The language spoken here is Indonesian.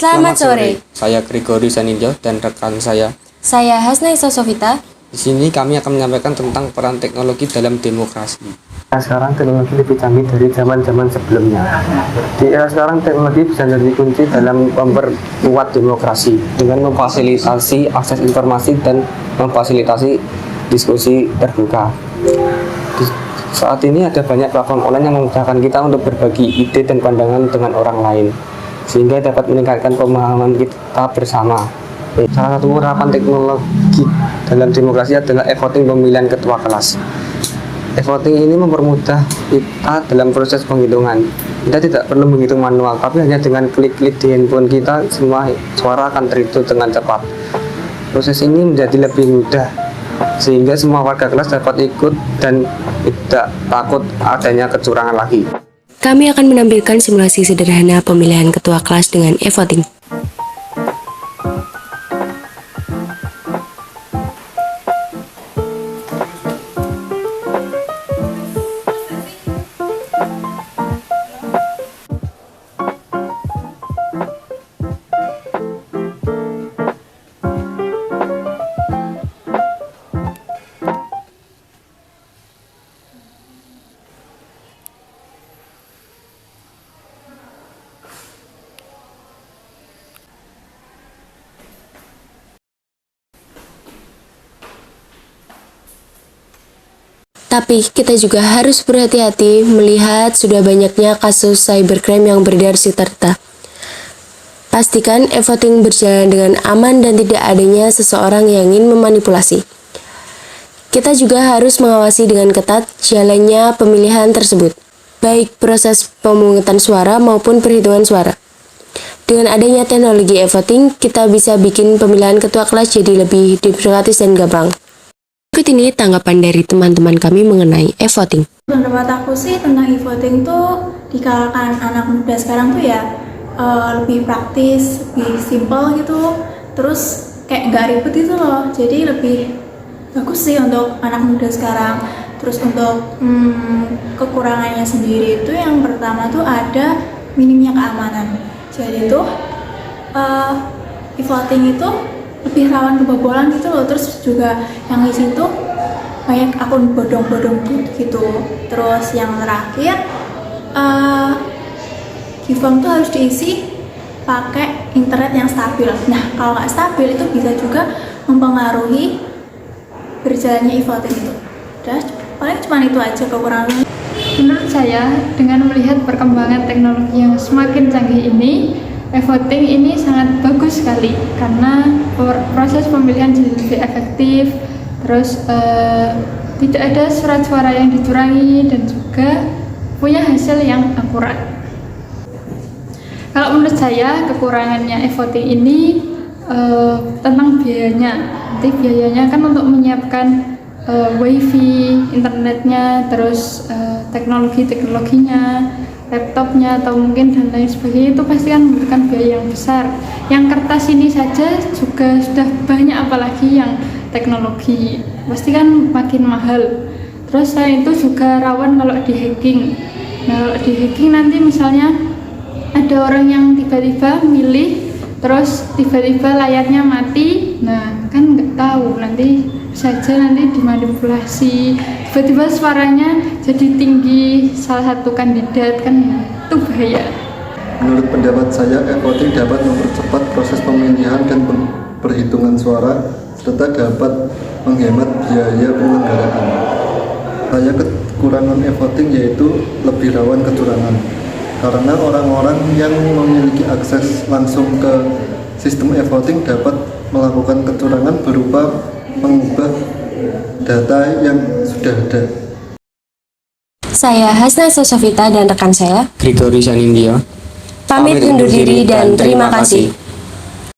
Selamat sore. Saya Gregory Sanindyo dan rekan saya. Saya Hasna Isa Sofita. Di sini kami akan menyampaikan tentang peran teknologi dalam demokrasi. Sekarang teknologi lebih canggih dari zaman-zaman sebelumnya. Di era sekarang teknologi bisa jadi kunci dalam memperkuat demokrasi dengan memfasilitasi akses informasi dan memfasilitasi diskusi terbuka. Saat ini ada banyak platform online yang memudahkan kita untuk berbagi ide dan pandangan dengan orang lain, sehingga dapat meningkatkan pemahaman kita bersama. Salah satu harapan teknologi dalam demokrasi adalah e-voting pemilihan ketua kelas. E-voting ini mempermudah kita dalam proses penghitungan. Kita tidak perlu menghitung manual, tapi hanya dengan klik-klik di handphone kita, semua suara akan terhitung dengan cepat. Proses ini menjadi lebih mudah, sehingga semua warga kelas dapat ikut dan tidak takut adanya kecurangan lagi. Kami akan menampilkan simulasi sederhana pemilihan ketua kelas dengan e-voting. Tapi kita juga harus berhati-hati melihat sudah banyaknya kasus cybercrime yang beredar serta. Pastikan e-voting berjalan dengan aman dan tidak adanya seseorang yang ingin memanipulasi. Kita juga harus mengawasi dengan ketat jalannya pemilihan tersebut, baik proses pemungutan suara maupun perhitungan suara. Dengan adanya teknologi e-voting, kita bisa bikin pemilihan ketua kelas jadi lebih demokratis dan gampang. Berikut ini tanggapan dari teman-teman kami mengenai e-voting. Pendapat aku sih tentang e-voting tuh di kalangan anak muda sekarang tuh ya lebih praktis, lebih simpel gitu, terus kayak nggak ribet gitu loh, jadi lebih bagus sih untuk anak muda sekarang. Terus untuk kekurangannya sendiri itu yang pertama tuh ada minimnya keamanan. Jadi tuh e-voting itu lebih rawan kebobolan gitu loh, terus juga yang di situ banyak akun bodong-bodong gitu. Terus yang terakhir e-form tuh harus diisi pakai internet yang stabil. Nah kalau nggak stabil itu bisa juga mempengaruhi berjalannya e-voting itu. Udah, paling cuma itu aja kekurangannya. Menurut saya, dengan melihat perkembangan teknologi yang semakin canggih ini, e-voting ini sangat bagus sekali karena proses pemilihan jadi lebih efektif, terus tidak ada surat suara yang dicurangi dan juga punya hasil yang akurat. Kalau menurut saya kekurangannya e-voting ini tentang biayanya. Nanti biayanya kan untuk menyiapkan wifi, internetnya, terus teknologinya, laptopnya atau mungkin dan lain sebagainya, itu pasti kan membutuhkan biaya yang besar. Yang kertas ini saja juga sudah banyak, apalagi yang teknologi pasti kan makin mahal. Terus selain itu juga rawan kalau di hacking. Nah kalau di hacking nanti misalnya ada orang yang tiba-tiba milih terus tiba-tiba layarnya mati, nah kan nggak tahu, nanti saja nanti dimanipulasi, tiba-tiba suaranya jadi tinggi salah satu kandidat, kan ya itu bahaya. Menurut pendapat saya, e-voting dapat mempercepat proses pemilihan dan perhitungan suara serta dapat menghemat biaya penyelenggaraan. Saya kekurangan e-voting yaitu lebih rawan kecurangan karena orang-orang yang memiliki akses langsung ke sistem e-voting dapat melakukan kecurangan berupa mengubah data yang sudah ada. Saya Hasna Isa Sofita dan rekan saya Gregory Sanindyo pamit undur diri dan terima kasih.